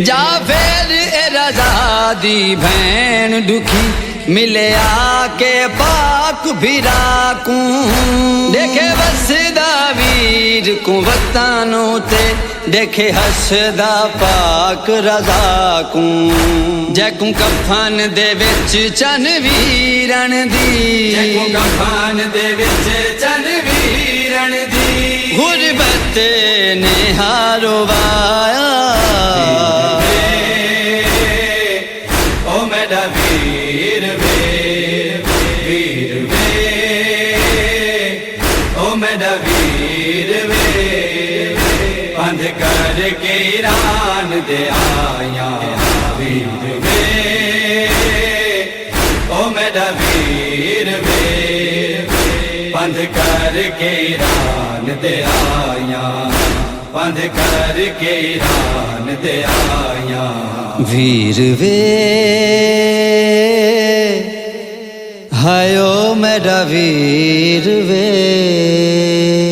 जा फिर रज़ा दी भैन दुखी मिले आके पाक भिराकू देखे वसदा वीर को वक्तानों ते देखे हसदा पाक रज़ा को जैकू कफन दे विच चन वीरन दी जैकू कफन दे विच चन वीरन दी गुरबत ने हारो वाया ओ मेरा वीर वे वीर वे ओ मेरा वीर वे बंद कर के ईरान दे आया वीर वे ओ मेरा वीर वे बंद कर के ईरान दे आया बंद कर के ईरान दे आया वीर वे हायो मेरा वीर वे।